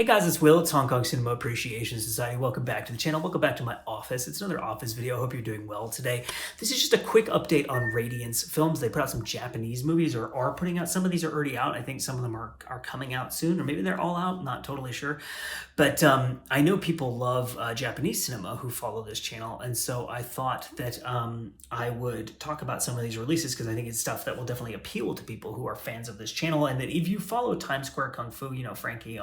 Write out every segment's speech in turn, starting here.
Hey guys, it's Will. It's Hong Kong Cinema Appreciation Society. Welcome back to the channel. Welcome back to my office. It's another office video. I hope you're doing well today. This is just a quick update on Radiance Films. They put out some Japanese movies, or are putting out. Some of these are already out. I think some of them are coming out soon, or maybe they're all out. Not totally sure. But I know people love Japanese cinema who follow this channel, and so I thought that I would talk about some of these releases because I think it's stuff that will definitely appeal to people who are fans of this channel. And that if you follow Times Square Kung Fu, you know, Frankie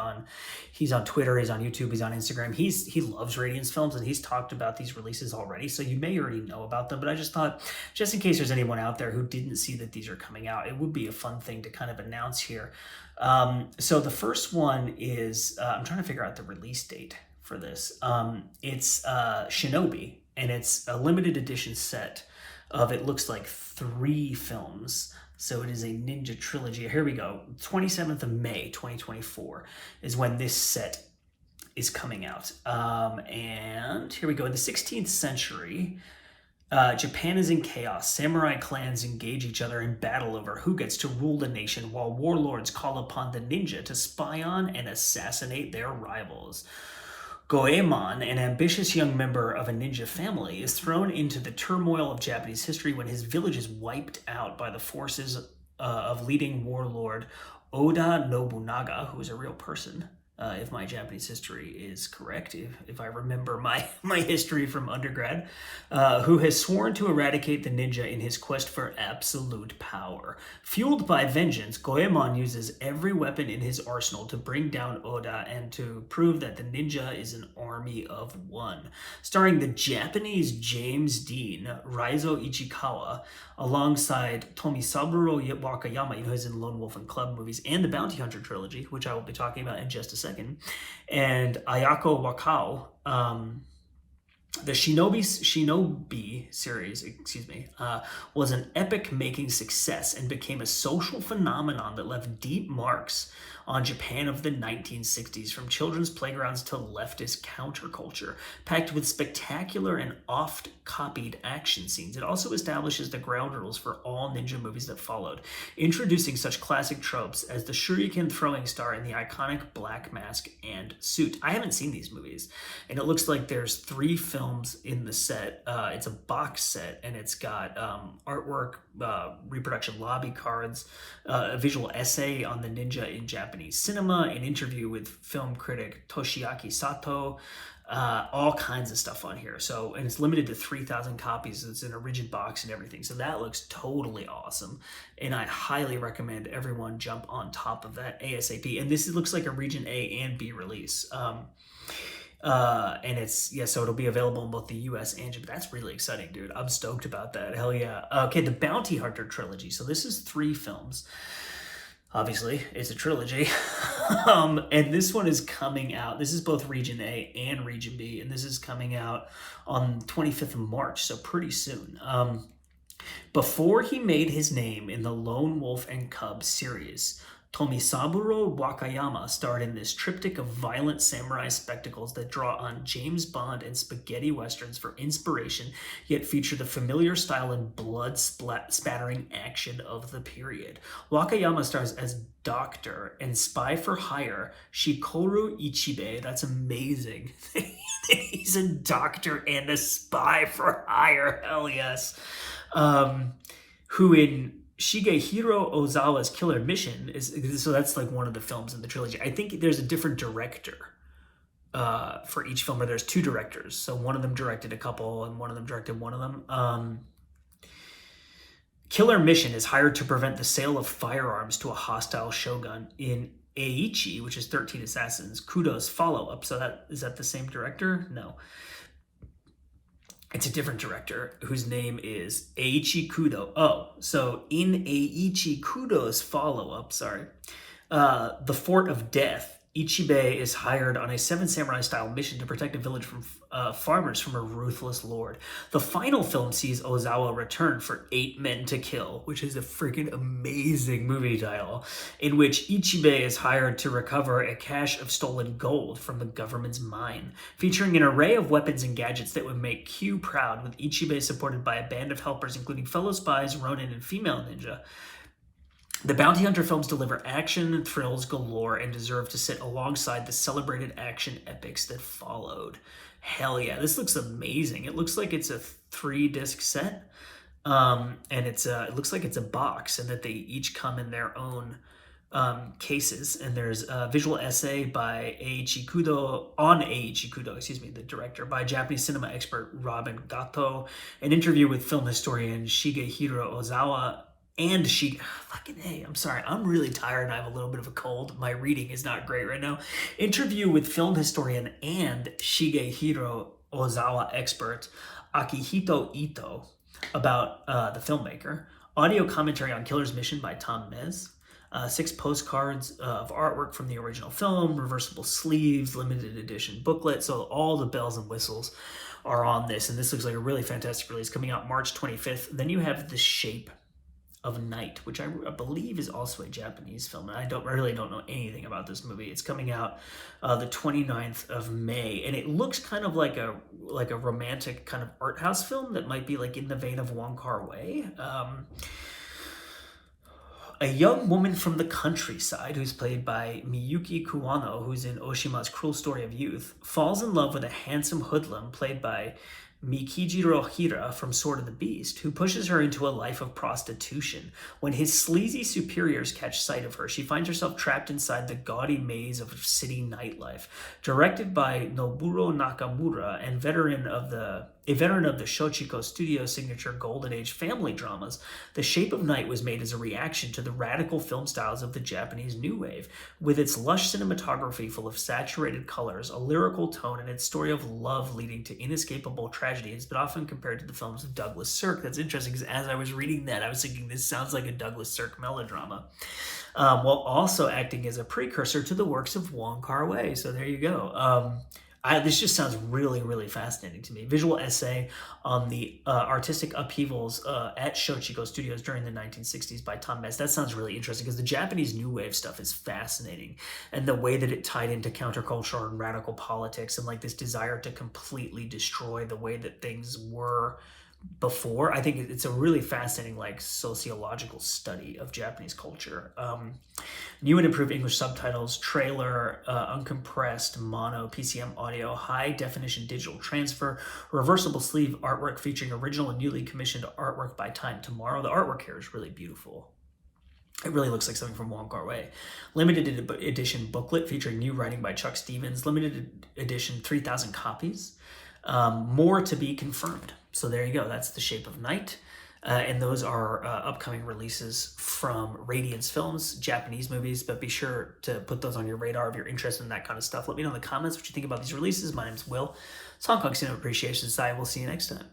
he's on Twitter, he's on YouTube, he's on Instagram. He loves Radiance Films, and he's talked about these releases already, so you may already know about them. But I just thought, just in case there's anyone out there who didn't see that these are coming out, it would be a fun thing to kind of announce here. So the first one is, I'm trying to figure out the release date for this. It's Shinobi, and it's a limited edition set of, it looks like 3 films. So it is a ninja trilogy. Here we go. 27th of May, 2024 is when this set is coming out. And here we go. In the 16th century, Japan is in chaos. Samurai clans engage each other in battle over who gets to rule the nation, while warlords call upon the ninja to spy on and assassinate their rivals. Goemon, an ambitious young member of a ninja family, is thrown into the turmoil of Japanese history when his village is wiped out by the forces of leading warlord Oda Nobunaga, who is a real person, if my Japanese history is correct, if I remember my history from undergrad, who has sworn to eradicate the ninja in his quest for absolute power. Fueled by vengeance, Goemon uses every weapon in his arsenal to bring down Oda and to prove that the ninja is an army of one. Starring the Japanese James Dean, Raizo Ichikawa, alongside Tomisaburo Wakayama, who's in Lone Wolf and Club movies, and the Bounty Hunter trilogy, which I will be talking about in just a second, and Ayako Wakao. The Shinobi series, was an epic-making success and became a social phenomenon that left deep marks on Japan of the 1960s, from children's playgrounds to leftist counterculture, packed with spectacular and oft-copied action scenes. It also establishes the ground rules for all ninja movies that followed, introducing such classic tropes as the shuriken throwing star and the iconic black mask and suit. I haven't seen these movies, and it looks like there's 3 films in the set. It's a box set, and it's got artwork, reproduction lobby cards, a visual essay on the ninja in Japanese cinema, an interview with film critic Toshiaki Sato, all kinds of stuff on here. So, and it's limited to 3,000 copies. It's in a rigid box and everything. So that looks totally awesome. And I highly recommend everyone jump on top of that ASAP. And this looks like a region A and B release. And it's, yeah, so it'll be available in both the US and Japan. That's really exciting, dude. I'm stoked about that. Hell yeah. Okay, the Bounty Hunter trilogy. So this is 3 films. Obviously, it's a trilogy. And this one is coming out. This is both Region A and Region B, and this is coming out on 25th of March, so pretty soon. Before he made his name in the Lone Wolf and Cub series, Tomisaburo Wakayama starred in this triptych of violent samurai spectacles that draw on James Bond and spaghetti westerns for inspiration, yet feature the familiar style and blood-spattering action of the period. Wakayama stars as Doctor and spy for hire Shikoru Ichibe. That's amazing. He's a doctor and a spy for hire. Hell yes. Who in Shigehiro Ozawa's Killer Mission is, so that's like one of the films in the trilogy. I think there's a different director for each film, or there's 2 directors. So one of them directed a couple and one of them directed one of them. Killer Mission is hired to prevent the sale of firearms to a hostile shogun in Eiichi, which is 13 Assassins, Kudo's follow-up. So is that the same director? No. It's a different director whose name is Eiichi Kudo. Oh, so in Eiichi Kudo's follow-up, The Fort of Death, Ichibe is hired on a 7 Samurai-style mission to protect a village from farmers from a ruthless lord. The final film sees Ozawa return for 8 Men to Kill, which is a freaking amazing movie title, in which Ichibe is hired to recover a cache of stolen gold from the government's mine, featuring an array of weapons and gadgets that would make Q proud, with Ichibe supported by a band of helpers, including fellow spies, Ronin, and female ninja. The Bounty Hunter films deliver action and thrills galore and deserve to sit alongside the celebrated action epics that followed. Hell yeah, this looks amazing. It looks like it's a 3-disc set, and it looks like it's a box, and that they each come in their own cases. And there's a visual essay by Eiichi Kudo, excuse me, the director, by Japanese cinema expert Robin Gatto, an interview with film historian Shigehiro Ozawa, and fucking hey, I'm sorry, I'm really tired and I have a little bit of a cold. My reading is not great right now. Interview with film historian and Shigehiro Ozawa expert Akihito Ito about the filmmaker. Audio commentary on Killer's Mission by Tom Mez. 6 postcards of artwork from the original film, reversible sleeves, limited edition booklet. So all the bells and whistles are on this, and this looks like a really fantastic release coming out March 25th. Then you have The Shape of Night, which I believe is also a Japanese film, and I really don't know anything about this movie. It's coming out the 29th of May, and it looks kind of like a romantic kind of art house film that might be like in the vein of Wong Kar-wai. A young woman from the countryside, who's played by Miyuki Kuwano, who's in Oshima's Cruel Story of Youth, falls in love with a handsome hoodlum played by Mikijiro Hira from Sword of the Beast, who pushes her into a life of prostitution. When his sleazy superiors catch sight of her, she finds herself trapped inside the gaudy maze of city nightlife. Directed by Noburo Nakamura and a veteran of the Shochiko Studio signature Golden Age family dramas, The Shape of Night was made as a reaction to the radical film styles of the Japanese New Wave. With its lush cinematography full of saturated colors, a lyrical tone, and its story of love leading to inescapable tragedy, it's been often compared to the films of Douglas Sirk. That's interesting, because as I was reading that, I was thinking this sounds like a Douglas Sirk melodrama, while also acting as a precursor to the works of Wong Kar-wai. So there you go. This just sounds really, really fascinating to me. Visual essay on the artistic upheavals at Shochiko Studios during the 1960s by Tom Mez. That sounds really interesting, because the Japanese New Wave stuff is fascinating. And the way that it tied into counterculture and radical politics and like this desire to completely destroy the way that things were before. I think it's a really fascinating like sociological study of Japanese culture. New and improved English subtitles, trailer, uncompressed mono PCM audio, high definition digital transfer, reversible sleeve artwork featuring original and newly commissioned artwork by Time Tomorrow. The artwork here is really beautiful. It really looks like something from Wong Kar-wai. Limited edition booklet featuring new writing by Chuck Stevens. Limited edition 3,000 copies. More to be confirmed. So there you go. That's The Shape of Night. And those are upcoming releases from Radiance Films, Japanese movies. But be sure to put those on your radar if you're interested in that kind of stuff. Let me know in the comments what you think about these releases. My name's Will. It's Hong Kong Cinema Appreciation Society. We'll see you next time.